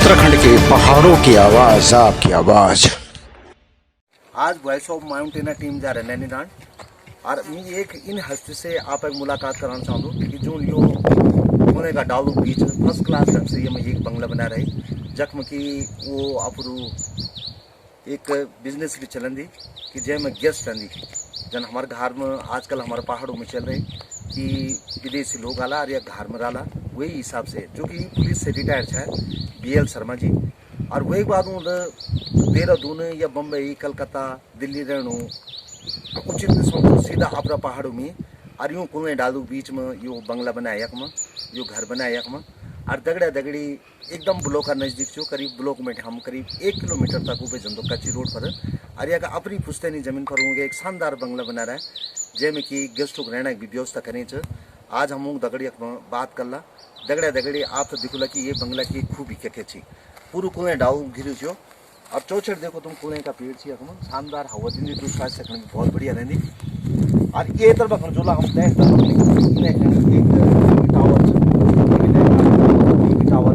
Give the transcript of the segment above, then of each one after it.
उत्तराखंड के पहाड़ों की आवाज, आपकी आवाज। आज वॉइस ऑफ माउंटेन टीम जा रहे नैनीताल और मैं एक इन हस्ती से आप एक मुलाकात कराना चाहूँ कि जो यो पुणे का डालू बीच फर्स्ट क्लास ढंग से ये मैं एक बंगला बना रही जख्म की वो अपरू एक बिजनेस भी चलन दी कि जय में गेस्ट रही जन हमारे घर में आजकल हमारे पहाड़ों में चल रही कि विदेशी लोग आला और या घर में आला वही हिसाब से जो कि पुलिस से रिटायर्ड है BL शर्मा जी और वही बाद देहरादून या बम्बई कलकत्ता दिल्ली रहूँ उचित समझो सीधा अपना पहाड़ों में और यूँ कुएं डालू बीच में यो बंगला बनाया यक में यो घर बनाया यक में और दगड़ा दगड़ी एकदम ब्लॉक का नज़दीक छो करीब ब्लॉक में हम करीब 1 किलोमीटर तक ऊपर जंदो कच्ची रोड पर और यहाँ अपनी पुश्तैनी जमीन पर होंगे एक शानदार बंगला बना रहा है जैमें कि गेस्टों को रहने की व्यवस्था करें आज हम दगड़ी बात कर ला दगड़ा दगड़ी आप तो दिखोला कि ये बंगला की खूबी क्या छी पूरा कुएं डाऊ घिरू छो और चौचर देखो तुम कुएं का पेड़ छी शानदार हवा दिन दूसरा सकने में बहुत बढ़िया रहती और ये तरफ खर्चोला हम देख टावर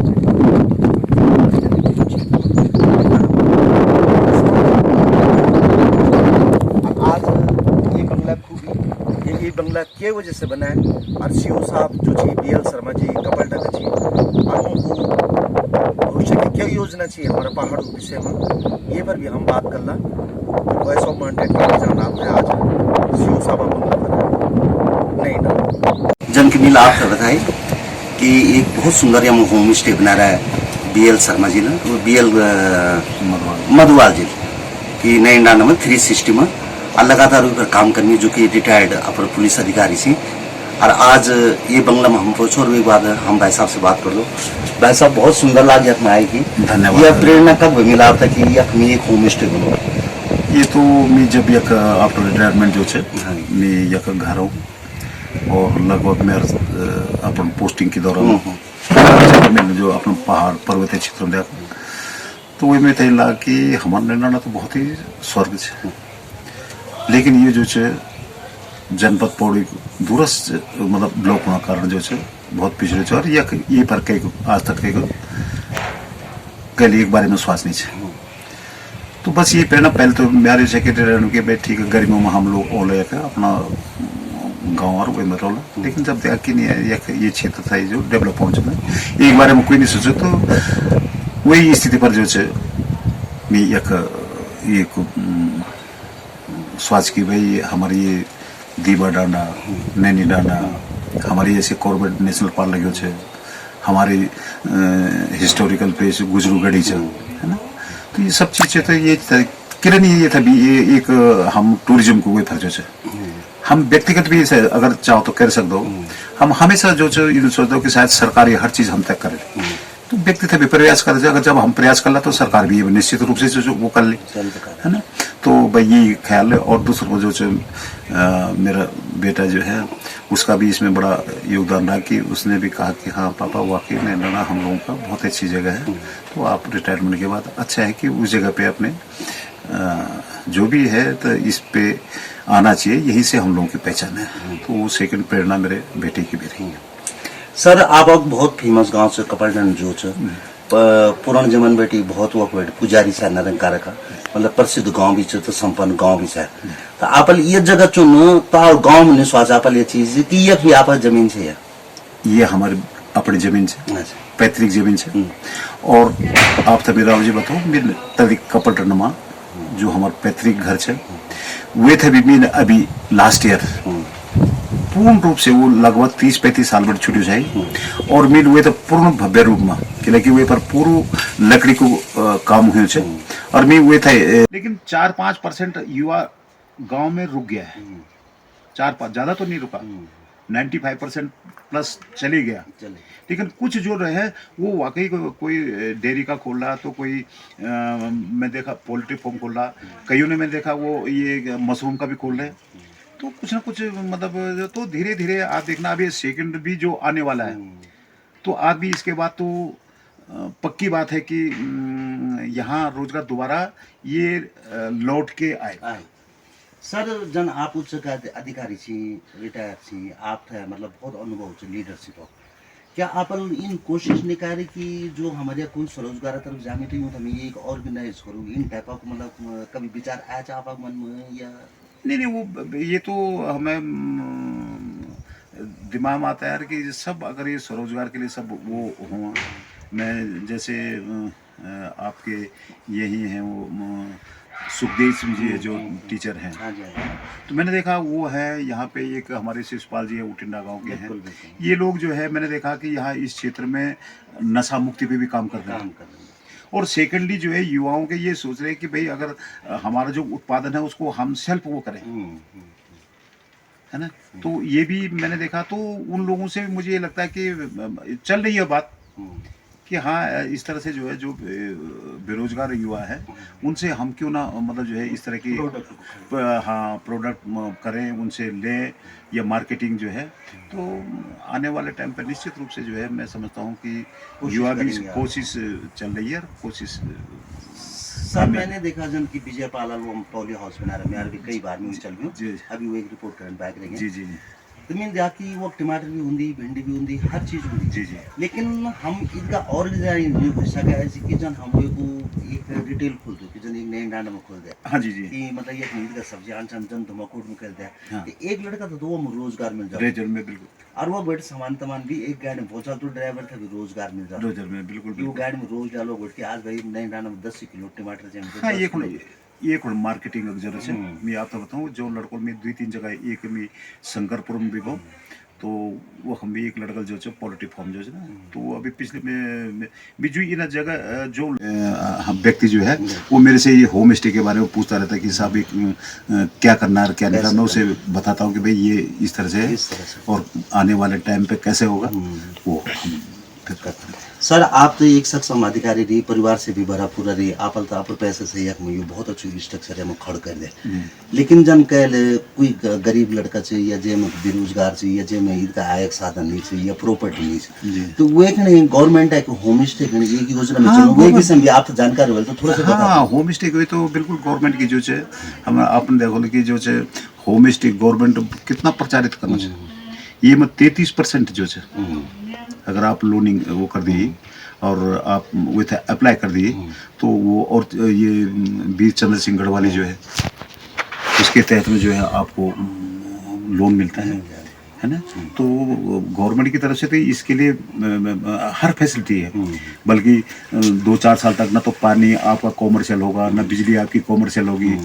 आज ये बंगला खूबी ये बंगला के वजह से बना है और सीओ साहब जो छी BL शर्मा जी कपल टक छी और उनको भविष्य की क्या योजना चाहिए हमारे पहाड़ों के विषय में ये पर भी हम बात कर ला वॉइस ऑफ माउंटेन के जाना आपने आज सीओ साहब बंगला बना नहीं ना जन की मिला आपने बताई कि एक बहुत सुंदर यहाँ होम स्टे बना रहा है BL शर्मा जी ने तो BL मधुवाल जी की नई इंडा नंबर 360 में और लगातार ऊपर काम करनी जो कि रिटायर्ड अपर पुलिस अधिकारी थी और आज ये बंगला में हम पहुंचो और एक बात हम भाई साहब से बात कर लो भाई साहब बहुत सुंदर लाग यख में आएगी धन्यवाद यह प्रेरणा कब मिला था कि यख में एक होम स्टे बनो ये तो मैं जब यक आफ्टर रिटायरमेंट जो है मैं यक घर हूँ और लगभग मेरे अपन पोस्टिंग के दौरान मैंने जो अपन पहाड़ पर्वतीय क्षेत्र में देखा तो वही में तय लगा कि हमारा निर्णय तो बहुत ही स्वर्ग है लेकिन ये जो है जनपद पौड़ी दूरस्थ मतलब ब्लॉक होने कारण जो है बहुत पिछड़े है और ये पर कई आज तक कई एक बारे में स्वास नहीं है तो बस ये प्रेरणा पहले तो मेरे सेक्रेटरी रहने के भाई ठीक है गर्मियों में हम लोग ओले अपना गाँव और वही में रोला लेकिन जब देखा कि नहीं ये क्षेत्र था जो डेवलप हो चुका एक बारे में कोई नहीं सोचे तो वही स्थिति पर जो है मैं ये स्वाच की भाई हमारी ये दीवा डांडा नैनी डांडा हमारी ऐसे कॉर्बेट नेशनल पार्क लगे छे हमारी हिस्टोरिकल प्लेस गुजरूगढ़ी है ना तो ये सब चीजें तो ये किरण ये था भी ये एक हम टूरिज्म को कोई फर्ज है हम व्यक्तिगत भी इसे अगर चाहो तो कर सकते हो हम हमेशा जो सोचते हो कि शायद सरकार ये हर चीज हम तक करे तो व्यक्ति भी प्रयास कर अगर जब हम प्रयास कर ला तो सरकार भी निश्चित रूप से जो वो कर ले है ना तो भाई ये ख्याल है और दूसरा जो मेरा बेटा जो है उसका भी इसमें बड़ा योगदान रहा कि उसने भी कहा कि हाँ पापा वाकई नैना हम लोगों का बहुत अच्छी जगह है तो आप रिटायरमेंट के बाद अच्छा है कि उस जगह पे अपने जो भी है तो इस पे आना चाहिए यही से हम लोगों की पहचान है तो वो सेकंड प्रेरणा मेरे बेटे की भी रही है सर आप बहुत फेमस गांव से कपलटन जो पुराने जमान बेटी बहुत वो पुजारी से निरंकार का मतलब प्रसिद्ध गांव भी तो संपन्न गांव भी है तो आप ये जगह चुनो तो गांव में निश्वास आप ये चीज कि ये भी आप जमीन से ये हमारी अपनी जमीन से पैतृक जमीन से और आप तभी राव जी बताओ तभी कपलटन में जो हमारे पैतृक घर है वे थे भी अभी लास्ट ईयर पूर्ण रूप से वो लगभग 30-35 साल पर छुट्टी जाए और मिल हुए तो पूर्ण भव्य रूप में क्योंकि वे पर पूरा लकड़ी को काम हुए छे और मैं हुए थे लेकिन 4-5% युवा गांव में रुक गया है 4-5 ज्यादा तो नहीं रुका 95% प्लस चले गया लेकिन कुछ जो रहे वो वाकई कोई डेयरी का खोल रहा तो कोई मैं देखा पोल्ट्री फार्म खोल रहा कईयों ने मैं देखा वो ये मशरूम का भी खोल रहे तो कुछ ना कुछ मतलब तो धीरे धीरे आप देखना अभी सेकंड भी जो आने वाला है तो आज भी इसके बाद तो पक्की बात है कि यहाँ रोजगार दोबारा ये लौट के आए सर जन आप उच्च अधिकारी छी रिटायर छी आप थे मतलब बहुत अनुभव लीडरशिप क्या अपन इन कोशिश नहीं कर रहे कि जो हमारे कोई स्वरोजगार तरफ जाने थे यूँ हमें एक ऑर्गेनाइज करो इन टाइप ऑफ मतलब कभी विचार आया था आप मन में या नहीं नहीं, वो ये तो हमें दिमाग में आता है यार कि सब अगर ये स्वरोजगार के लिए सब वो हों। मैं जैसे आपके यही हैं वो सुखदेव सिंह जी है जो टीचर हैं, हाँ जी हाँ जी। तो मैंने देखा वो है यहाँ पे एक हमारे शिषपाल जी है उटिंडा गांव के हैं। बिल्कुल बिल्कुल ये लोग जो है मैंने देखा कि यहाँ इस क्षेत्र में नशा मुक्ति पे भी काम कर रहे काम हैं। कर रहे हैं। और सेकेंडली जो है युवाओं के ये सोच रहे हैं कि भाई अगर हमारा जो उत्पादन है उसको हम सेल्फ वो करें, है ना। तो ये भी मैंने देखा, तो उन लोगों से भी मुझे ये लगता है कि चल रही है बात कि हाँ इस तरह से जो है जो बेरोजगार युवा है उनसे हम क्यों ना मतलब जो है इस तरह की हाँ प्रोडक्ट करें, उनसे लें या मार्केटिंग जो है। तो आने वाले टाइम पर निश्चित रूप से जो है मैं समझता हूँ कि युवा भी कोशिश चल रही है और कोशिश सर मैंने देखा जन की विजय पालाल वो पोलियो हाउस बना रहे मैं भी कई बार में चल जी। गई अभी वो एक रिपोर्ट करने बैक रहे जी जी तो मैंने देखा कि वो टमाटर भी होंगी भिंडी भी होंगी हर चीज़ होंगी जी जी लेकिन हम इनका और डिजाइन नहीं हो सका ऐसे कि जन हम को एक रिटेल खोल दो कि जन एक नए डांडा में खोल दे हाँ जी जी कि मतलब ये नींद का सब्जी आन जन धमाकोट में कर दे हाँ। तो एक लड़का तो दो रोजगार मिल जाए रेजर में बिल्कुल, और वो बैठ सामान तमान भी एक गाड़ी में पहुंचा तो ड्राइवर था भी रोजगार मिल जाता रेजर में बिल्कुल वो बिल्कुल। गाड़ी में रोज डालो बैठ के आज भाई नए डांडा में 10 किलो टमाटर चाहिए हाँ 10 ये किलो। ये कोण मार्केटिंग जरूर से मैं आपको बताऊँ जो लड़कों में 2-3 जगह एक में शंकरपुर में भी गो तो वो हम भी एक लड़का जो है पॉलिटिक फॉर्म जो है ना तो वो अभी पिछले में बिजू इन जगह जो हम व्यक्ति जो है वो मेरे से ये होम स्टे के बारे में पूछता रहता है कि साहब क्या करना है क्या नहीं करना, उसे बताता हूँ कि भाई ये इस तरह से है और आने वाले टाइम पे कैसे होगा वो हम फिर करते हैं। सर आप तो एक सक्षम अधिकारी रही परिवार से भी भरा पूरा रही आपल तो आप पैसे से एक में बहुत अच्छी स्ट्रक्चर है खड़ कर दे लेकिन जन कह कोई गरीब लड़का चाहिए या जे में बेरोजगार चाहिए या जे में इनका आय साधन नहीं चाहिए या प्रॉपर्टी नहीं चाहिए तो वो एक नहीं गवर्नमेंट है होम स्टे एक योजना में चलो वो विषय में आप तो जानकारी हो तो थोड़ा सा हाँ होम स्टे को तो बिल्कुल गवर्नमेंट की जो है हम अपन देखो कि जो है होम स्टे गवर्नमेंट कितना प्रचारित करना चाहिए। ये में 33% जो है अगर आप लोनिंग वो कर दिए और आप विथ अप्लाई कर दिए तो वो और ये वीर चंद्र सिंह गढ़वाली जो है उसके तहत में जो है आपको लोन मिलता है ना। तो गवर्नमेंट की तरफ से तो इसके लिए हर फैसिलिटी है, बल्कि 2-4 साल तक ना तो पानी आपका कॉमर्शियल होगा ना बिजली आपकी कॉमर्शियल होगी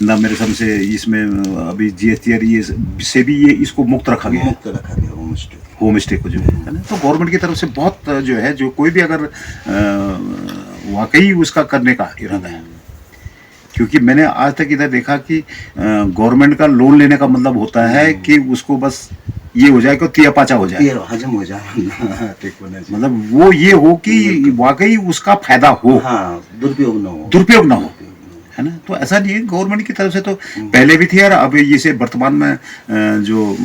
ना मेरे समझ से इसमें अभी जीएसटी ये से भी ये इसको मुक्त रखा गया होम स्टे को जो है ना। तो गवर्नमेंट की तरफ से बहुत जो है जो कोई भी अगर वाकई उसका करने का इरादा है, क्योंकि मैंने आज तक इधर देखा कि गवर्नमेंट का लोन लेने का मतलब होता है कि उसको बस ये हो जाए कि तिया पाचा हो जाए हजम हो जाए मतलब वो ये हो कि वाकई उसका फायदा हो, दुरुपयोग ना हो है ना। तो ऐसा नहीं है गवर्नमेंट की तरफ से तो पहले भी थी यार, अब ये वर्तमान में जो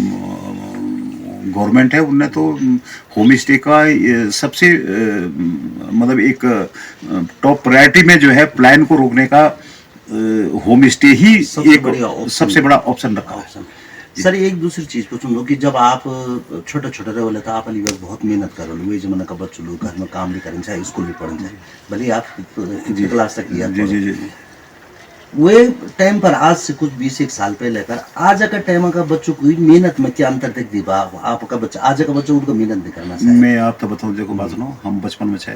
गवर्नमेंट है उनने तो होम स्टे का सबसे मतलब एक टॉप प्रायोरिटी में जो है प्लान को रोकने का होम स्टे ही सबसे बड़ा ऑप्शन रखा है। सर एक दूसरी चीज पूछूं लो कि जब आप छोटे छोटे रहे बोले तो आप बहुत मेहनत करो वही जमाना का बच्चों लोग घर में काम भी करें चाहे स्कूल भी पढ़ें चाहे भले आप क्लास तक किया जी वो टाइम पर आज से कुछ 20-1 साल पहले कर आज का टाइम का बच्चों को मेहनत में क्या अंतर देख दी आपका बच्चा आज का बच्चा उनको मेहनत नहीं करना चाहिए। मैं आप तो बताऊँ देखो बात सुनो, हम बचपन में छे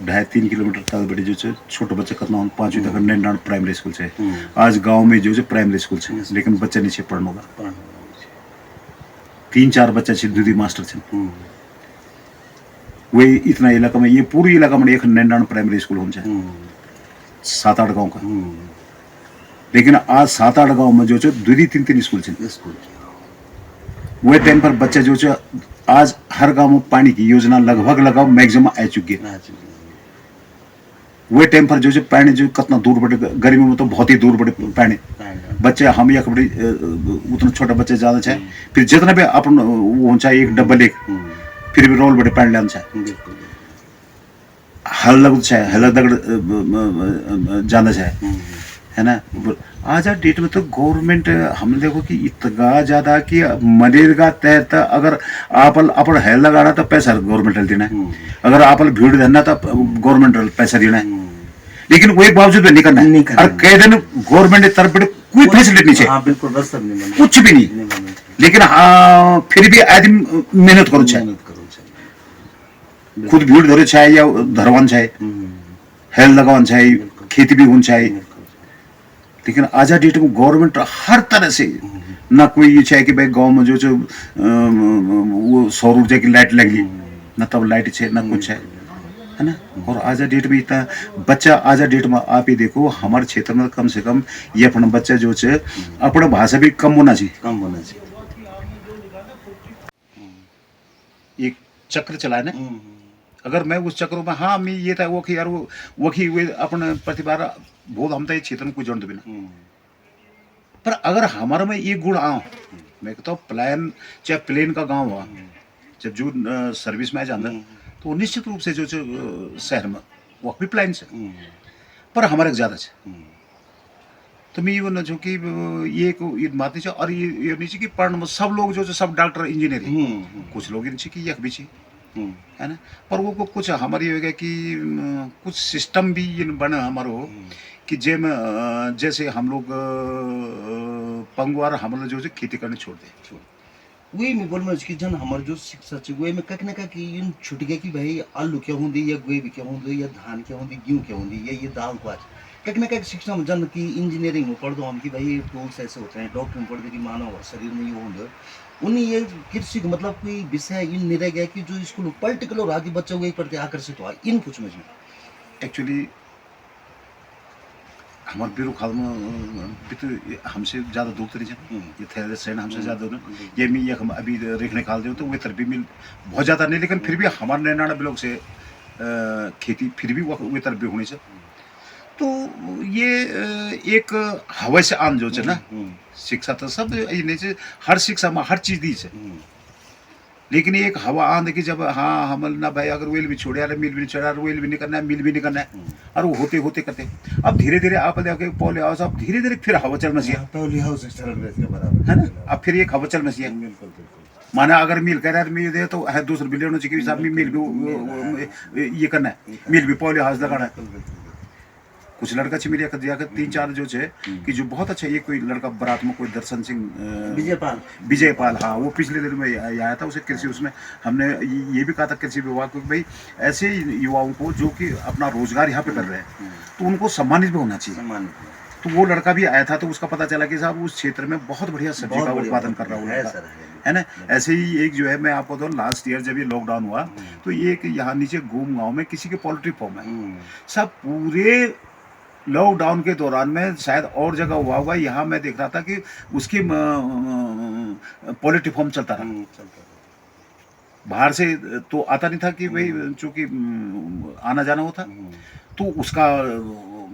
2.5-3 किलोमीटर तक बड़ी जो छोटे बच्चे करना हम 5वीं तक नैनान प्राइमरी स्कूल से आज गांव में जो प्राइमरी स्कूल से लेकिन बच्चे नहीं पढ़ने का 3-4 बच्चे छे दूधी मास्टर छे वही इतना इलाका में ये पूरी इलाका में एक नैनान प्राइमरी स्कूल होना चाहिए 7-8 गाँव का, लेकिन आज 7-8 गाँव में जो 2-3 स्कूल छे वही टाइम पर बच्चे जो आज हर गांव में पानी की योजना लगभग मैक्सिमम आ चुकी है। वही टाइम पर जो पानी जो कितना दूर बड़े गर्मी में तो बहुत ही दूर बड़े पानी बच्चे हम या बड़ी उतना छोटा बच्चे ज्यादा चाहे फिर जितना भी अपन वो चाहे एक डब्बल एक फिर भी रोल बड़े पानी लेना चाहे हल लग चाहे हल दगड़ ज्यादा चाहे है ना। आज डेट में तो गवर्नमेंट हमने देखो कि इतना ज्यादा कि मनरेगा तहत अगर आप अपन हेल लगाना तो पैसा गवर्नमेंट देना है, अगर आप भीड़ देना तो गवर्नमेंट पैसा देना है, लेकिन वही बावजूद नहीं करना है। और कई दिन गवर्नमेंट की तरफ कोई फैसिलिटी नहीं चाहिए, बिल्कुल रास्ता नहीं, कुछ भी नहीं, लेकिन फिर भी आदमी मेहनत करो चाहे, खुद भीड़ धरे चाहे या धरवान चाहे, हेल लगावन चाहे, खेती भी होनी चाहिए, लेकिन आज डेट में गवर्नमेंट हर तरह से ना कोई ये चाहे कि भाई गांव में जो वो सौर ऊर्जा की लाइट लगी ना, तब लाइट है ना कुछ है ना। और आज डेट में इतना बच्चा आज डेट में आप ही देखो हमारे क्षेत्र में कम से कम ये अपना बच्चा जो है अपना भाषा भी कम होना चाहिए, कम होना चाहिए। एक चक्र चला है ना, अगर मैं उस चक्रों में हाँ मैं ये था वो कि यार वो कि वे अपने प्रतिभा बहुत हम तो ये क्षेत्र में कोई जानते भी ना, पर अगर हमारे में ये गुण आओ, मैं कहता हूँ प्लान चाहे प्लेन का गांव हुआ जब जो सर्विस में आ जाता तो निश्चित रूप से जो शहर में वो भी प्लान से, पर हमारे ज्यादा से तो मैं ये जो कि ये बात नहीं चाहिए। और ये नहीं चाहिए कि पढ़ने में सब लोग जो सब डॉक्टर इंजीनियर, कुछ लोग इनसे कि यह भी चाहिए है ना, पर वो कुछ हमारी हो गया कि कुछ सिस्टम भी ये बना हमारो कि जैसे हम लोग पंगवार हम लोग जो खेती करने छोड़ दे, वही मैं बोल रहा हूँ कि जन हमारे जो शिक्षा चाहिए वही में कहीं ना कहीं इन छुट गया कि भाई आलू क्या होंगे या गोभी क्या होंगे या धान क्या होंगे गेहूँ क्या होंगे या ये दाल को आज कहीं ना कहीं शिक्षा में जन की इंजीनियरिंग में पढ़ दो हम कि भाई टूल्स ऐसे होते हैं, डॉक्टर में पढ़ दो कि मानव शरीर में ये होंगे, उन्हें ये कृषि का मतलब कोई विषय इन नहीं रह गया कि जो स्कूल पर्टिकुलर आगे बच्चा वही पढ़ते आकर्षित हुआ इन कुछ में एक्चुअली हमारे बीरो खाल में भी तो हमसे ज़्यादा दूर तो नहीं, ये थे सैन हमसे ज़्यादा दूर, ये मी हम अभी रेखने खाल दे तो वे तरफ भी मिल बहुत ज़्यादा नहीं, लेकिन फिर भी हमारे नैनाना ब्लॉक से खेती फिर भी वे तरफ भी होनी चाहिए। तो ये एक हवा से आन जो है ना, शिक्षा तो सब ये नहीं चाहिए, हर शिक्षा में हर चीज़ दी है, लेकिन एक हवा आंध की जब हाँ हम ना भाई अगर वेल भी छोड़े यार मिल भी नहीं छोड़ा, वेल भी नहीं करना है, मिल भी नहीं करना है, और वो होते होते करते अब धीरे धीरे आप देखो पॉली हाउस अब धीरे धीरे फिर हवा चलना चाहिए है ना, अब फिर एक हवा चलना चाहिए। माना अगर मिल कर यार मिल दे तो है दूसरे बिलियन होना चाहिए साहब मिल भी ये करना है, मिल भी पॉली हाउस लगाना है। कुछ लड़का छे मेरे दिया 3-4 जो है कि जो बहुत अच्छा, ये कोई लड़का बारात में कोई दर्शन सिंह विजयपाल हाँ वो पिछले दिन में आया था, उसे कृषि उसमें हमने ये भी कहा था कृषि विभाग को भाई ऐसे युवाओं को जो कि अपना रोजगार यहाँ पे कर रहे हैं तो उनको सम्मानित भी होना चाहिए। तो वो लड़का भी आया था तो उसका पता चला कि साहब उस क्षेत्र में बहुत बढ़िया सब्जी का उत्पादन कर रहा हूँ है ना। ऐसे ही एक जो है मैं आपको तो लास्ट ईयर जब ये लॉकडाउन हुआ तो एक यहाँ नीचे गोम गाँव में किसी के पोल्ट्री फार्म है, सब पूरे लॉकडाउन के दौरान में शायद और जगह हुआ होगा, यहाँ मैं देख रहा था कि उसकी पोल्ट्री फार्म चलता रहा, बाहर से तो आता नहीं था कि भाई चूंकि आना जाना होता तो उसका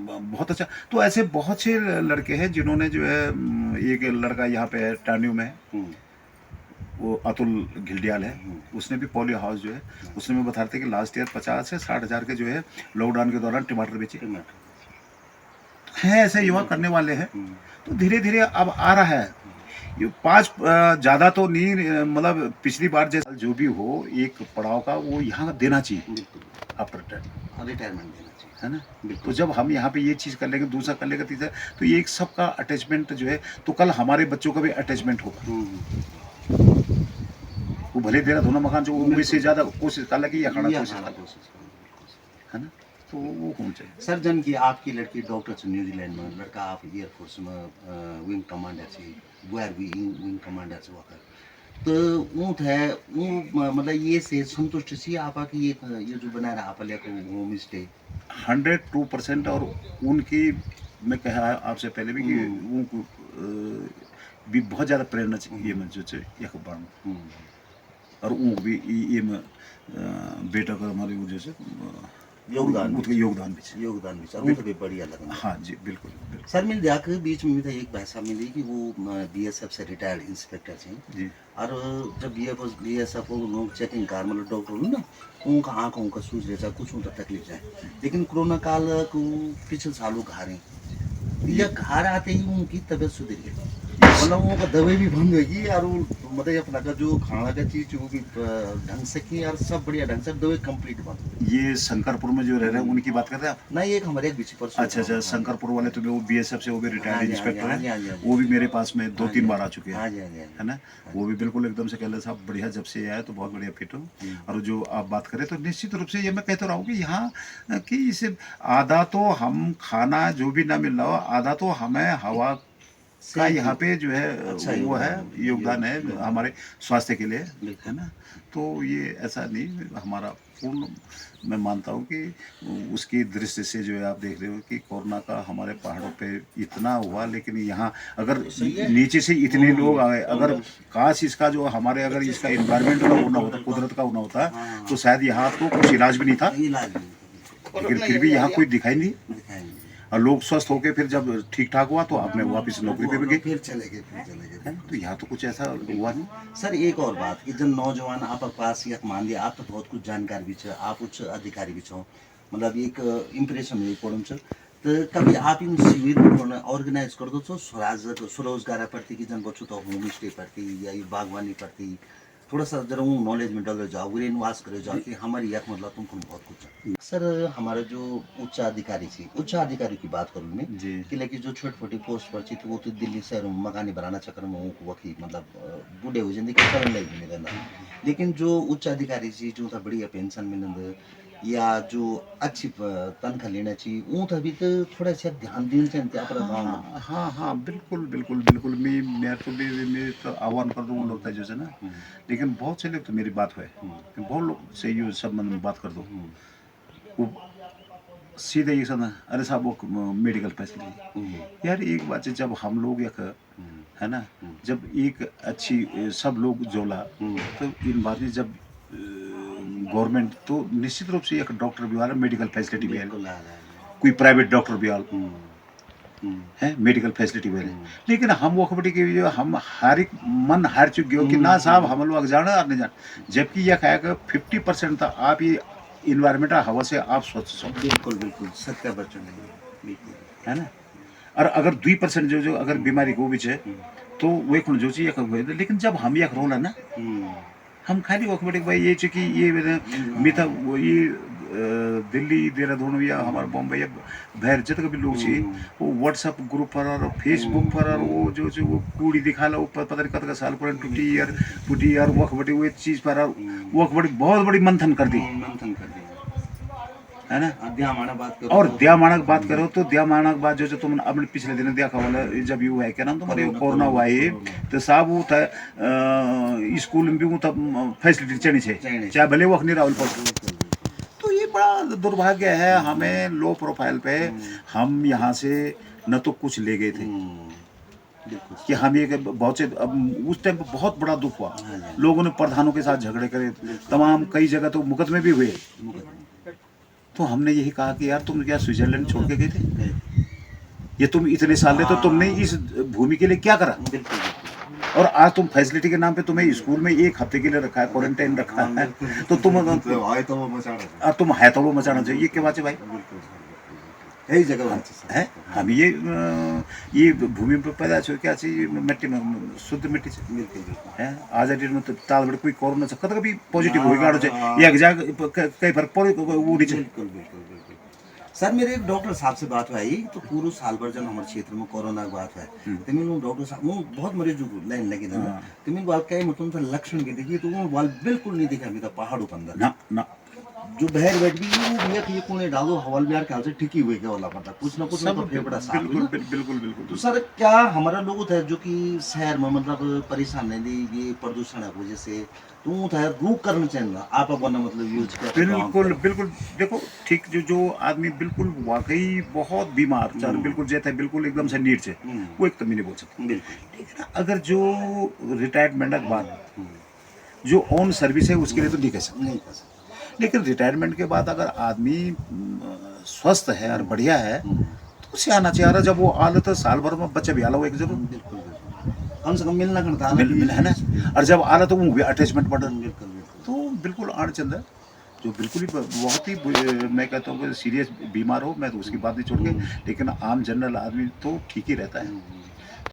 बहुत अच्छा। तो ऐसे बहुत से लड़के हैं जिन्होंने जो है, एक लड़का यहाँ पे टानियों में है वो अतुल घिल्डियाल है, उसने भी पॉली हाउस जो है उसने में बता रहे थे कि लास्ट ईयर 50 से 60 हज़ार के जो है लॉकडाउन के दौरान टमाटर बेचे हैं, ऐसे युवा करने वाले हैं। तो धीरे धीरे अब आ रहा है ये 5 ज़्यादा तो नहीं, मतलब पिछली बार जैसा जो भी हो एक पड़ाव का वो यहाँ देना चाहिए आफ्टर रिटायरमेंट देना चाहिए है ना। तो जब हम यहाँ पे ये चीज़ कर लेंगे, दूसरा कर लेंगे, तीसरा, तो ये एक सबका अटैचमेंट जो है तो कल हमारे बच्चों का भी अटैचमेंट होगा। वो भले देना दोनों मकान जो उम्मीद से ज़्यादा कोशिश कर लगे या खाना कोशिश है ना, तो वो होना चाहिए। सर जन की आपकी लड़की डॉक्टर से न्यूजीलैंड में, लड़का आप एयरफोर्स में विंग कमांडर से बुआर विंग कमांडर से वहाँ तो वो है वो मतलब ये से संतुष्ट सी आप की ये जो बना रहा आप होम स्टे 102%। और उनकी मैं कहा आपसे पहले भी कि वो भी बहुत ज़्यादा प्रेरणा चाहिए मैं जो यह बाढ़ और वो भी ये बेटा का हमारे वो जैसे योगदान भी सर वो भी बढ़िया लगा। हाँ जी बिल्कुल। सर मिल जाकर बीच में भी था एक भाषा मिली कि वो बीएसएफ से रिटायर्ड इंस्पेक्टर थे जी, और जब बीएसएफ लोग चेकिंग कार मतलब डॉक्टर ना उनका आँखों का सूझ रहता कुछ उनका तकलीफ है, लेकिन कोरोना काल को पिछले सालों घारे या घर आते ही उनकी तबीयत सुधर गई, मतलब उनका दवाई भी बंद होगी और वो मतलब अपना का जो खाना का चीज वो भी ढंग से की और सब बढ़िया ढंग से दवाई कंप्लीट बंद। ये शंकरपुर में जो रह रहे हैं उनकी बात कर रहे हैं आप? नहीं, एक हमारे एक बीच पर अच्छा अच्छा, शंकरपुर वाले तो वो बीएसएफ से वो भी हाँ रिटायर्ड जी, इंस्पेक्टर हाँ जी, हाँ है, जी, हाँ जी। वो भी मेरे पास में 2-3 बार आ चुके हाँ हैं, जी, हाँ जी, हाँ जी। है ना। वो भी बिल्कुल एकदम से कह रहे साहब बढ़िया, जब से आया तो बहुत बढ़िया फिट हो। और जो आप बात करें तो निश्चित रूप से ये मैं कहता रहा हूँ कि यहाँ कि इसे आधा तो हम खाना जो भी ना मिल रहा हो, आधा तो हमें हवा का यहाँ पे जो है अच्छा वो है योगदान है योगदान। हमारे स्वास्थ्य के लिए, बिल्कुल। है ना। तो ये ऐसा नहीं, हमारा पूर्ण मैं मानता हूँ कि उसकी दृष्टि से जो है आप देख रहे हो कि कोरोना का हमारे पहाड़ों पे इतना हुआ, लेकिन यहाँ अगर नीचे से इतने लोग आए, अगर काश इसका जो हमारे अगर इसका इन्वायरमेंट का होना होता, कुदरत का होना होता, तो शायद यहाँ तो कुछ इलाज भी नहीं था, इलाज नहीं लेकिन फिर भी यहाँ कोई दिखाई नहीं, दिखाएंगे, और लोग स्वस्थ होके फिर जब ठीक ठाक हुआ तो आपने वापस नौकरी पे भी गए, फिर चले गए, फिर चले गए। है? तो यहाँ तो कुछ ऐसा हुआ नहीं। सर एक और बात कि जब नौजवान आप पास या मान लिया आप तो बहुत कुछ जानकार भी छे, आप उच्च अधिकारी भी छो, मतलब एक इम्प्रेशन हुई पड़ूँ छ, तो कभी आप इन शिविर ऑर्गेनाइज कर दो छो स्वरोजगार प्रति कि जन बच्चों तो होम स्टे प्रति या ये बागवानी प्रति थोड़ा सा जरा वो नॉलेज में डालो जाओ, ग्रीन वाश करे जाओ कि हमारी यह मतलब तुमको बहुत कुछ है। सर हमारा जो उच्च अधिकारी थी, उच्च अधिकारी की बात करूँ मैं जी। कि लेकिन जो छोटी छोटी पोस्ट पर थी तो वो तो दिल्ली शहर में मकानी बनाना चक्कर में वो वकी मतलब बूढ़े हो जाते कि करने लगे नहीं रहना, लेकिन जो उच्च अधिकारी थी जो था बढ़िया पेंशन मिलने या जो अच्छी तनख्वाह लेना चाहिए वो तो अभी तो थोड़ा सा ध्यान देना चाहिए अपना गाँव में। हाँ हाँ बिल्कुल बिल्कुल बिल्कुल, मैं तो भी मैं तो आह्वान कर दूँ उन लोग जो है ना, लेकिन बहुत से लोग तो मेरी बात हुए, बहुत लोग से ये सब मन में बात कर दो, वो सीधे ये समझ, अरे साहब वो मेडिकल फैसिलिटी, यार एक बात है, जब हम लोग एक है ना, जब एक अच्छी सब लोग जोला तो इन बात में जब गवर्नमेंट तो निश्चित रूप से एक डॉक्टर भी वाला मेडिकल फैसिलिटी भी है, कोई प्राइवेट डॉक्टर भी वाला है, मेडिकल फैसिलिटी भी है, लेकिन हम वो खबर की जो हम हर एक मन हार चुके हो कि ना साहब हम लोग जाना और नहीं जाना, जबकि यह कहेगा 50% था आप ये इन्वायरमेंट हवा से आप स्वच्छ हो, बिल्कुल बिल्कुल सत्य बच्चों बिल्कुल, है ना। और अगर 2% जो अगर बीमारी को भी है तो वे खुद जो चाहिए, लेकिन जब हम यह रोना ना हम खाली वक्त भाई ये कि ये मिथा वो ये दिल्ली देहरादून या हमारे बॉम्बे या बाहर जितने भी लोग छे वो व्हाट्सएप ग्रुप पर और फेसबुक पर और वो जो वो कूड़ी दिखा लो पता नहीं कत का साल पर टूटी यार वक्त बड़ी वो चीज़ पर और वक्त बड़ी बहुत बड़ी मंथन कर दी, है ना। और द्यामानक बात करो तो द्यामानक बात जो तुम अपने पिछले दिन देखा वाला जब ये हुआ है क्या नाम तुम्हारे कोरोना हुआ है तो साहब वो था स्कूल में भी वो तब फैसिलिटी चढ़ी है चाहे भले वो नहीं राहुल पर, तो ये बड़ा दुर्भाग्य है हमें लो प्रोफाइल पे हम यहाँ से न तो कुछ ले गए थे कि हम ये बहुत से उस टाइम पे बहुत बड़ा दुख हुआ, लोगों ने प्रधानों के साथ झगड़े करे, तमाम कई जगह तो मुकदमे भी हुए, तो हमने यही कहा कि यार तुम क्या स्विट्जरलैंड छोड़ के गए थे, ये तुम इतने साल रहे तो तुमने इस भूमि के लिए क्या करा, और आज तुम फैसिलिटी के नाम पे तुम्हें स्कूल में 1 हफ्ते के लिए रखा है, क्वारंटाइन रखा है, तो तुम है तो वो मचाना चाहिए, ये क्या बात है भाई, यही जगह है। हम ये भूमि पर पैदा छो क्या चाहिए मिट्टी में शुद्ध मिट्टी से है, आज डेट में तो ताल बड़े कोई कोरोना से कद कभी पॉजिटिव हो गाड़ो चाहिए एक जगह कई फर्क पड़े वो नीचे। सर मेरे एक डॉक्टर साहब से बात हुई तो पूरे साल भर जब हमारे क्षेत्र में कोरोना की बात है तो मैंने डॉक्टर साहब वो बहुत मरीजों को लाइन लगी था तो मैंने बात कही मतलब लक्षण के देखिए तो वो बाल बिल्कुल नहीं दिखा मेरा पहाड़ों के अंदर ना ना जो बहर बैठ भी वो भैया ये कोने डालो हवाल बिहार ख्याल से ठीक ही हुए क्या वाला पता कुछ ना कुछ सब तो फेफड़ा साफ बिल्कुल बिल्कुल बिल्कुल। तो सर क्या हमारा लोग था जो कि शहर में मतलब परेशान नहीं थी ये प्रदूषण की वजह से तो था रोक करना चाहिए आप अपना मतलब यूज कर बिल्कुल बिल्कुल देखो ठीक जो आदमी बिल्कुल वाकई बहुत बीमार चार बिल्कुल जैसे बिल्कुल एकदम से नीट से वो एक कमी नहीं बोल सकते, लेकिन अगर जो रिटायरमेंट के बाद जो ऑन सर्विस है उसके लिए तो नहीं कह सकते, लेकिन रिटायरमेंट के बाद अगर आदमी स्वस्थ है और बढ़िया है तो उसे आना चाहिए, जब वो आल तो साल भर में बच्चे भी आला हुआ एक जरूर कम से कम मिलना करता मिल है ना, और जब आला तो वो भी अटैचमेंट बढ़ तो बिल्कुल आड़ चंद जो बिल्कुल ही बहुत ही मैं कहता हूँ कि सीरियस बीमार हो, मैं तो उसकी बात नहीं छोड़ के, लेकिन आम जनरल आदमी तो ठीक ही रहता है।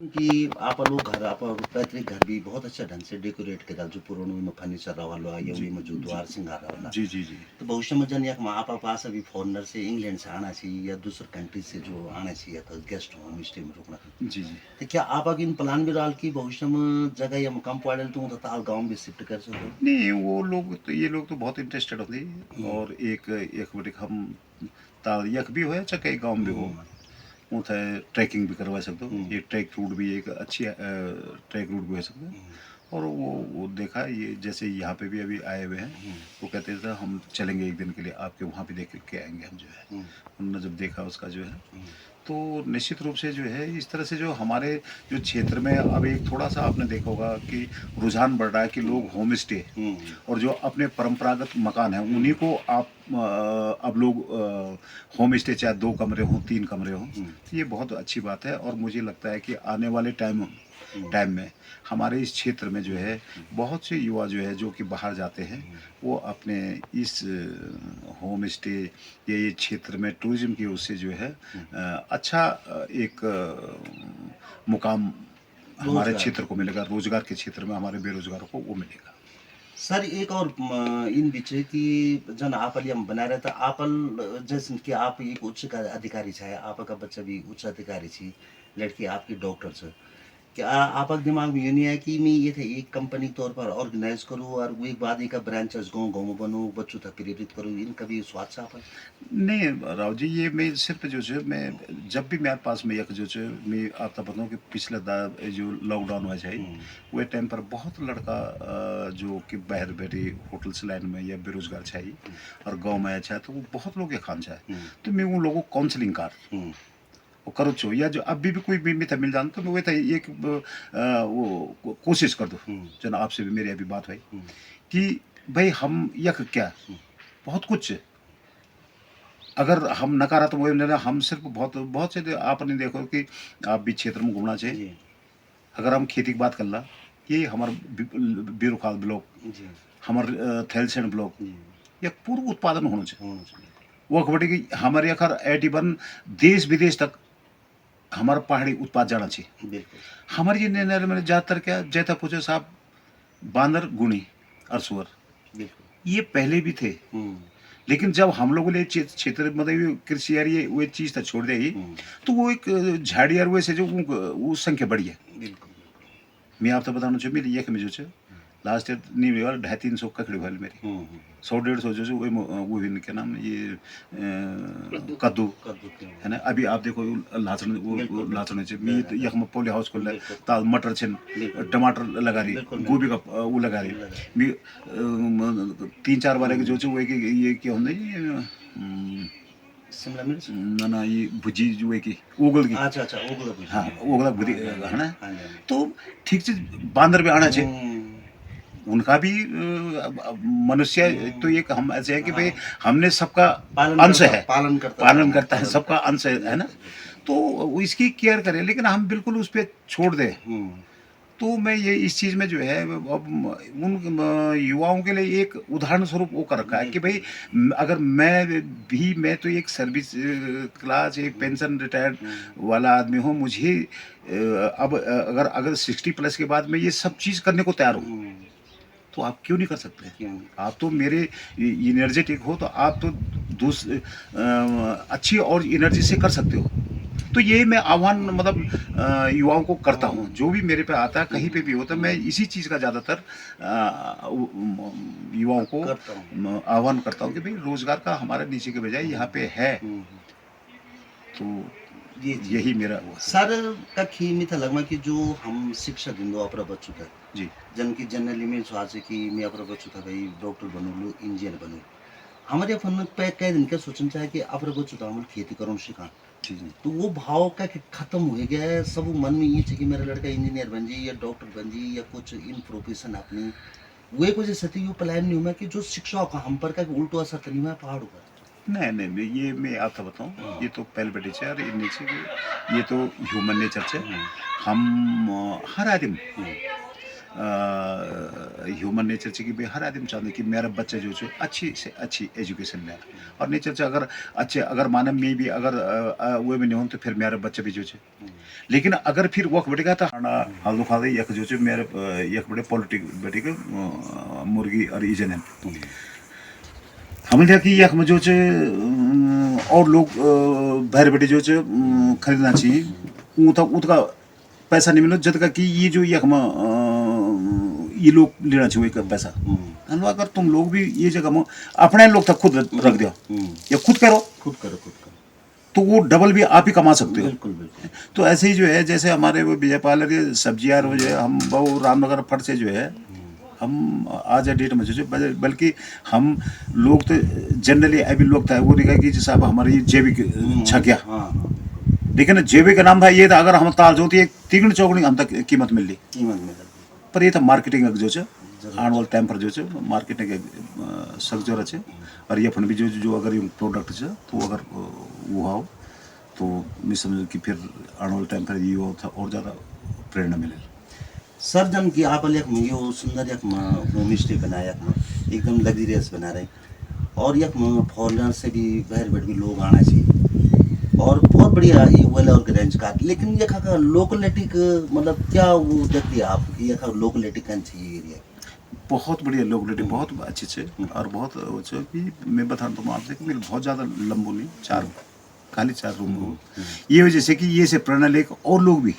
कि आप लोग घर आप पैतृक घर भी बहुत अच्छा ढंग से डेकोरेट करा जो पुरानो में फर्नीचर रहा या वही में जो द्वार सिंगार रहा। जी जी जी। तो भविष्य में जन एक आप पास अभी फॉरनर से इंग्लैंड से आना चाहिए या दूसरे कंट्री से जो आना चाहिए तो गेस्ट होम स्टे में रुकना, जी जी। तो क्या आप अगर इन प्लान भी डाल की भविष्य में जगह या मुकाम पड़े तो ताल गाँव भी शिफ्ट कर सकते? नहीं, वो लोग तो ये लोग तो बहुत इंटरेस्टेड होते हैं, और एक एक बड़े हम ताल यक भी हो या चाहे कई गाँव भी हो, उथे ट्रैकिंग भी करवा सकते हो। ये ट्रैक रूट भी एक अच्छी ट्रैक रूट भी हो सकता है। और वो देखा ये जैसे यहाँ पे भी अभी आए हुए हैं, वो कहते थे हम चलेंगे एक दिन के लिए आपके वहाँ भी देख के आएंगे हम, जो है उन्होंने जब देखा उसका जो है, तो निश्चित रूप से जो है इस तरह से जो हमारे जो क्षेत्र में अब एक थोड़ा सा आपने देखा होगा कि रुझान बढ़ रहा है कि लोग होम स्टे और जो अपने परंपरागत मकान हैं उन्हीं को आप अब लोग होम स्टे चाहे 2 कमरे हों 3 कमरे हों, तो ये बहुत अच्छी बात है। और मुझे लगता है कि आने वाले टाइम में हमारे इस क्षेत्र में जो है बहुत से युवा जो है जो कि बाहर जाते हैं, वो अपने इस होम स्टे या ये क्षेत्र में टूरिज्म की ओर से जो है अच्छा एक मुकाम हमारे क्षेत्र को मिलेगा, रोजगार के क्षेत्र में हमारे बेरोजगारों को वो मिलेगा। सर एक और इन बीच कि जन आप हम बना रहे था आप जैसे कि आप एक उच्च अधिकारी है, आपका बच्चा भी उच्च अधिकारी थी, लड़की आपकी डॉक्टर से, क्या आप दिमाग में ये नहीं है कि मैं ये थे एक कंपनी तौर पर ऑर्गेनाइज करूँ और वो एक बाद एक ब्रांचेस गाँव गाँव में बनूँ, बच्चों तक प्रेरित करूँ, इनका भी स्वाद से आप? नहीं राव जी, ये मैं सिर्फ जो है मैं जब भी मेरे पास में एक जो है मैं आपको बताऊँ कि पिछले जो लॉकडाउन हुआ है वो टाइम पर बहुत लड़का जो कि बाहर बैठे होटल्स लाइन में या बेरोजगार चाहिए और गांव में अच्छा है, तो वो बहुत लोग ये खान चाहे, तो मैं उन लोगों को काउंसलिंग कर वो करो छो, या जो अभी भी कोई भी मित्र मिल जाना तो मैं वही था एक वो कोशिश कर दो, जना आपसे भी मेरी अभी बात हुई कि भाई हम यक क्या बहुत कुछ अगर हम नकारात्मक तो हम सिर्फ बहुत बहुत से आपने देखो कि आप भी क्षेत्र में घूमना चाहिए। अगर हम खेती की बात कर ला, ये हमारे बीरोखाल ब्लॉक, हमारे थैलसेन ब्लॉक या पूर्व उत्पादन होना चाहिए। वो अखबड़ी की हमारे यहाँ 81 देश विदेश तक हमारा पहाड़ी उत्पाद जाना चाहिए। हमारे ये निर्णय में ज़्यादातर क्या जैता पूछे साहब बांदर गुणी और सुअर ये पहले भी थे, लेकिन जब हम लोगों ने क्षेत्र मतलब कृषि यार ये वो चीज़ तक छोड़ दी तो वो एक झाड़ी यार वैसे जो वो संख्या बढ़ी है। मैं आपको बताना चाहिए मेरी एक में जो लास्ट ईयर नहीं हुआ 250-300 ककड़ी भले मेरी 100-150 जो वो क्या नाम ये कद्दू है ना। अभी आप देखो लहसुन वो लहसुन मैं यख में पोली हाउस खोल ताल मटर छिन टमाटर लगा रही, गोभी का वो लगा रही, मैं 3-4 बार जो वो ये क्या होता शिमला मिर्च ना ये भुजी जो है कि उगल की, अच्छा उगल, हाँ उगला भुजी है ना। तो ठीक से बांदर भी आना चाहिए, उनका भी मनुष्य तो एक हम ऐसे है कि भाई हमने सबका अंश है, पालन करता है सबका अंश है ना, तो इसकी केयर करें, लेकिन हम बिल्कुल उस पर छोड़ दें। तो मैं ये इस चीज़ में जो है अब उन युवाओं के लिए एक उदाहरण स्वरूप वो कर रखा है कि भाई अगर मैं तो एक सर्विस क्लास एक पेंशन रिटायर्ड वाला आदमी हूँ, मुझे अब अगर 60+ के बाद मैं ये सब चीज़ करने को तैयार हूँ, तो आप क्यों नहीं कर सकते? आप तो मेरे एनर्जेटिक हो, तो आप तो अच्छी और एनर्जी से कर सकते हो। तो ये मैं आह्वान मतलब युवाओं को करता हूँ, जो भी मेरे पे आता है कहीं पे भी होता है, मैं इसी चीज़ का ज़्यादातर युवाओं को आह्वान करता हूँ कि भाई रोजगार का हमारे नीचे के बजाय यहाँ पे है, तो यही मेरा सर का खी में था लगमा कि जो हम शिक्षा दिन दो अपना बच्चों का जी जन की जनरली में सोच कि मैं अपना बच्चों था भाई डॉक्टर बनूँ इंजीनियर बनूँ, हमारे फन पे कई दिन क्या सोचना चाहे कि अपना बच्चों था हम खेती करूँ शिखा, तो वो भाव का खत्म हो गया है। सब मन में ये कि मेरा लड़का इंजीनियर बन जाए या डॉक्टर बन जाए या कुछ इन प्रोफेशन अपनी वो एक वजह से यो प्लान नहीं हुआ कि जो शिक्षा का हम पर का उल्टो असर तो नहीं हुआ पहाड़ों पर। नहीं ये मैं आपको बताऊँ, ये तो पहले बेटे से और नीचे ये तो ह्यूमन नेचर से हम हर आदमी ह्यूमन नेचर है कि भाई हर आदमी चाहते कि मेरा बच्चा जो है अच्छी से अच्छी एजुकेशन ले और नेचर से अगर अच्छे अगर माने मैं भी अगर वो भी नहीं हूँ तो फिर मेरा बच्चा भी जो है लेकिन अगर फिर वो बढ़ेगा तो हाल खा दे यक जो है मेरे यक बड़े पॉलिटिक बेटे के मुर्गी और ईजन है हम देखा कि यक में जो और लोग बाहर बेटे जो खरीदना चाहिए उनका पैसा नहीं मिलो जब का कि ये जो यक में ये लोग लेना चाहिए पैसा अगर तुम लोग भी ये जगह में अपने लोग तक खुद रख दो या खुद करो तो वो डबल भी आप ही कमा सकते हो बिल्कुल बिल्कुल। तो ऐसे ही जो है जैसे हमारे वो विजय पार्लर ये सब्जियां जो है हम वो रामनगर फट से जो है हम आज या डेट में जो बल्कि हम लोग तो जनरली अभी लोग था वो नहीं कि साहब हमारे ये जैविक छकिया लेकिन जैविक का नाम था ये था अगर हम ताल जो थी तीन चौगुनी हम तक कीमत मिल पर ये था मार्केटिंग जो है आने वाले टाइम पर जो है मार्केटिंग सख्त जरूरत है और ये फंड भी जो अगर ये प्रोडक्ट है तो अगर वो हो तो मैं समझ कि फिर आने वाले टाइम पर ये और ज़्यादा प्रेरणा मिले सर जन की आप यो सुंदर होम स्टे बनाया एकदम लग्जरियस बना रहे और फॉरनर से भी बाहर बैठ भी लोग आना चाहिए और बहुत बढ़िया ये वेल ऑर्गेनाइज का लेकिन ये का लोकलिटी मतलब क्या वो देखिए आप ये का लोकलिटी कौन चाहिए एरिया बहुत बढ़िया लोकलिटी बहुत अच्छी है और बहुत अच्छे कि मैं बता दूँ तो आपसे कि मेरे बहुत ज़्यादा लंबू नहीं खाली 4 रूम हो ये वजह से कि ये से प्रणाली और लोग भी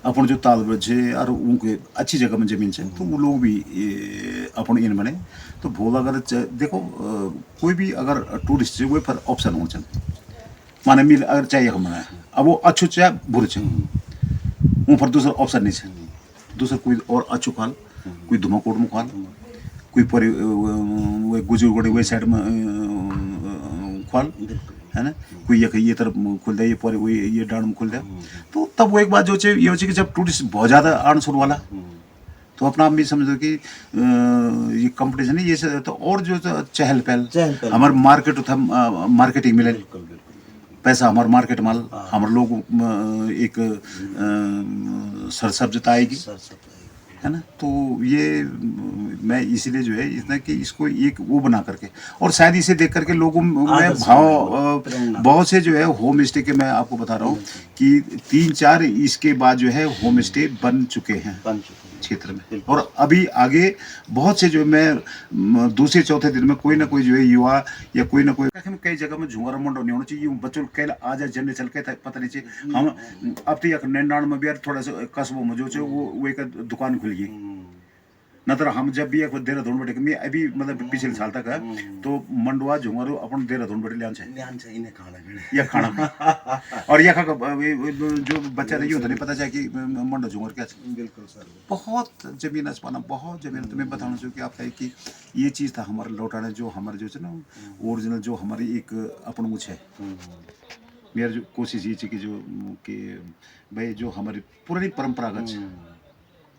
अपन जो ताल है और उनके अच्छी जगह में जमीन है तो वो लोग भी अपन इन बने तो भोला अगर देखो कोई भी अगर टूरिस्ट है वो पर ऑप्शन हो माने मिल अगर चाहिए हम बनाया अब वो अच्छो चाहे बुरे चाहिए वो पर दूसरा ऑप्शन नहीं है दूसरा कोई और अच्छो खाल कोई धुमाकोट में खाल कोई पर गुजर वे साइड में खाल है ना कोई ये तरफ खुल दे ये पर ये डांड में खुल दे तो तब वो एक बात जो ये हो कि जब टूरिस्ट बहुत ज़्यादा आने शुरू वाला तो अपना आप भी समझो कि ये कंपटीशन है ये तो और जो चहल पहल हमारे मार्केट था मार्केटिंग मिले पैसा हमारे मार्केट माल हमारे लोग एक सरसब्जता आएगी है ना तो ये मैं इसीलिए जो है इतना कि इसको एक वो बना करके और शायद इसे देख करके लोगों में भाव बहुत से जो है होम स्टे के मैं आपको बता रहा हूँ कि 3-4 इसके बाद जो है होम स्टे बन चुके हैं क्षेत्र में और अभी आगे बहुत से जो मैं दूसरे चौथे दिन में कोई ना कोई जो है युवा या कोई ना कोई कई जगह में झुंगारा मंडो नहीं होना चाहिए बच्चों कल आ जाए जन्ने चल के पता नहीं चाहिए हम अब तो एक नैनाण में भी यार थोड़ा सा कस्बों में जो वो एक दुकान खुल गई न तो हम जब भी एक देहरादून बैठे मैं अभी मतलब पिछले साल तक है तो मंडवा झुंगारो अपन देहरादून बैठे लिया या खाना और यह जो बच्चा नहीं होता नहीं पता चाहे कि मंडो झुंगर क्या बिल्कुल सर बहुत जमीन आसपाना बहुत जमीन तो मैं बताना चाहूँ कि आपका कि ये चीज़ था हमारा लौटाना जो हमारे जो है ना ओरिजिनल जो हमारी एक अपन कुछ है मेरा जो कोशिश ये कि जो कि भाई जो हमारी पुरानी परंपरागत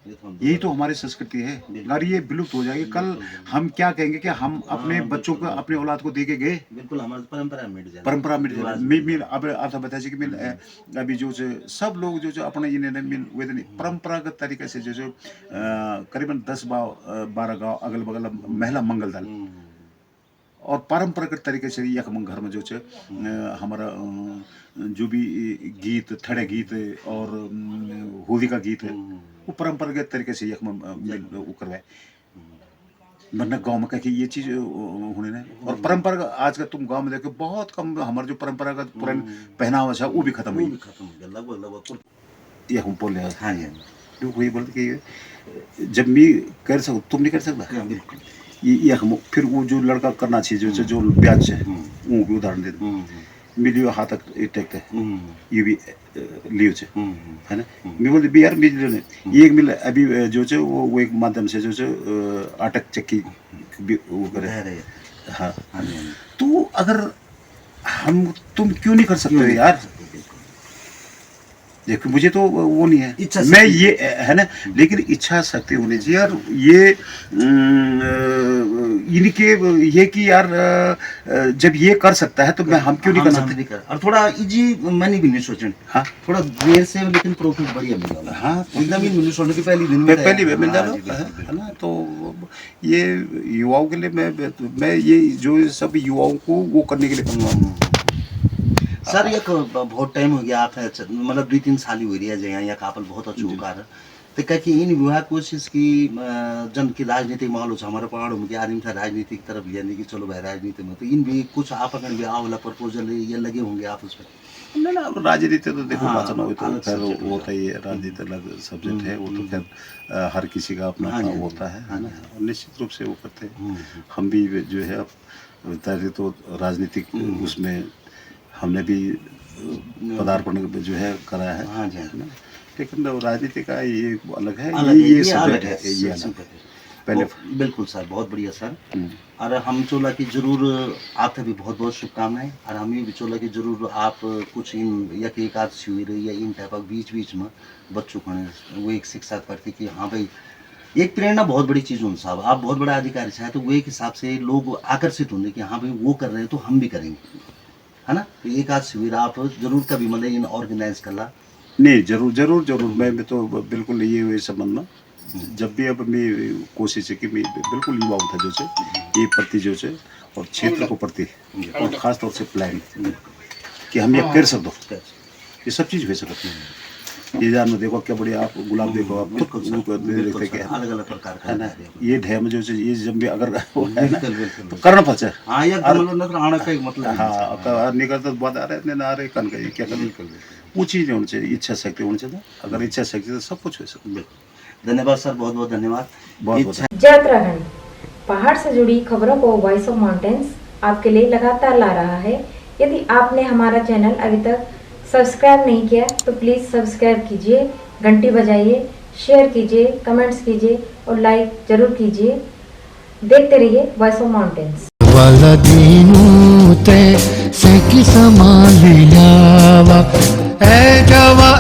यही तो हमारी संस्कृति है अगर ये विलुप्त हो जाएगी कल हम क्या कहेंगे कि हम अपने बच्चों को अपने औलाद को दे के गए बिल्कुल हमारी परंपरा मिट जाएगी अब आपसे बताइए कि मिल अभी जो सब लोग जो अपने ये परंपरागत तरीके से जो करीबन 10-12 गाँव अगल बगल महिला मंगल दल और पारंपरिक तरीके से यक घर में जो हमारा जो भी गीत थड़े गीत और होली का गीत है वो परंपरागत तरीके से यक में वो करवाए वरना गाँव में कह ये चीज़ होने ना और परंपरा आज का तुम गांव में देखो बहुत कम हमारे जो परंपरागत पुराने पहनावा है वो भी खत्म हो गया लगभग ये हम बोल रहे हैं हाँ जी वही बोलते कि जब मैं कर सकूँ तुम नहीं कर सकता बिल्कुल ये फिर वो जो लड़का करना चाहिए जो ब्याज है वो भी उदाहरण दे दो मिलियो हाथ तक टेकते ये भी लियो है ना मैं बोलते भी यार मिल एक मिल अभी जो वो एक माध्यम से जो आटक चक्की वो करे हाँ तो अगर हम तुम क्यों नहीं कर सकते यार देखो मुझे तो वो नहीं है, इच्छा मैं शक्ति। ये है ना, लेकिन इच्छा शक्ति होनी चाहिए। और ये इनके ये कि यार जब ये कर सकता है तो मैं हम क्यों नहीं कर हम सकते। भी कर और थोड़ा इजी मनी भी नहीं सोचें। हाँ थोड़ा देर से लेकिन प्रॉफिट बढ़िया मिल जाएगा। हाँ, एकदम ही मिल सोचने की पहली दिन में पहली मिल हाँ जाना जी, बिल्कुल, बिल्कुल। है ना। तो ये युवाओं के लिए मैं ये जो सब युवाओं को वो करने के लिए कहूँगा। सर एक बहुत टाइम हो गया आप मतलब 2-3 साल ही हो रही है जहाँ या कापल बहुत अच्छी कार है तो क्या कि इन विवाह कोशिश की जन की राजनीतिक माहौल हो हमारे पहाड़ों में आदमी था राजनीति की तरफ लिया कि चलो भाई राजनीति में तो इन भी कुछ आप अगर विवाह वाला प्रपोजल ये लगे होंगे आप उस पर। ना ना राजनीति तो देखो हाँ, वाचन हो तो अलग खैर subject वो होता होता ही है, राजनीति अलग सब्जेक्ट है, वो तो खैर हर किसी का अपना हाँ अपना जी, होता है हाँ ना। जी। और निश्चित रूप से वो करते हैं। हम भी जो है अब ताकि तो राजनीतिक उसमें हमने भी पदार्पण जो है करा है हाँ जी, हाँ जी। ना। लेकिन राजनीति का ये अलग है, अलग है, ये ये अलग सब्जेक्ट है, है, ये अलग समझ है। गए। पहले बिल्कुल सर बहुत बढ़िया सर। और हम चोला की जरूर आप भी बहुत बहुत शुभकामनाएं और हम ये भी चोला की जरूर आप कुछ इन या कि एक आध शिविर या इन टाइप बीच बीच में बच्चों को वो एक शिक्षा करती कि हाँ भाई एक प्रेरणा बहुत बड़ी चीज़ होनी साहब। आप बहुत बड़ा अधिकारी चाहे तो वो एक हिसाब से लोग आकर्षित होंगे कि हाँ भाई वो कर रहे हैं तो हम भी करेंगे, है ना। तो एक आध शिविर आप जरूर कभी मतलब इन ऑर्गेनाइज कर ला। नहीं, जरूर जरूर जरूर मैं तो बिल्कुल ये हुए संबंध में जब भी अब मैं कोशिश है कि मैं बिल्कुल युवाओं था जो से ये प्रति जो से और क्षेत्र को प्रति और खास तौर से प्लान कि हम ये कर सकते हो, ये सब चीज़ हो सकती है। ये जानवर देखो क्या बढ़िया, आप गुलाब देखो, आप बिल्कुल सर, खुद देखते क्या अलग अलग प्रकार का है ना। है। ये ढैम जो है ये जब भी अगर वो है ना बिल्कुल, बिल्कुल, तो करना पड़ता है। हाँ ये मतलब नजर आने का एक मतलब हाँ निकलता तो बहुत आ रहे हैं, ना आ रहे कन का ये क्या करें। बिल्कुल बिल्कुल वो चीज़ होनी चाहिए, इच्छा शक्ति होनी चाहिए। अगर इच्छा शक्ति तो सब कुछ हो सकता है। बिल्कुल। धन्यवाद सर, बहुत बहुत धन्यवाद। बहुत बहुत इच्छा- यात्राखंड पहाड़ से जुड़ी खबरों को वॉइस ऑफ माउंटेन्स आपके लिए लगातार ला रहा है। यदि आपने हमारा चैनल अभी तक सब्सक्राइब नहीं किया तो प्लीज़ सब्सक्राइब कीजिए, घंटी बजाइए, शेयर कीजिए, कमेंट्स कीजिए और लाइक जरूर कीजिए। देखते रहिए वॉइस ऑफ माउंटेन्स। वलदीनु ते से की समालियावा ए जावा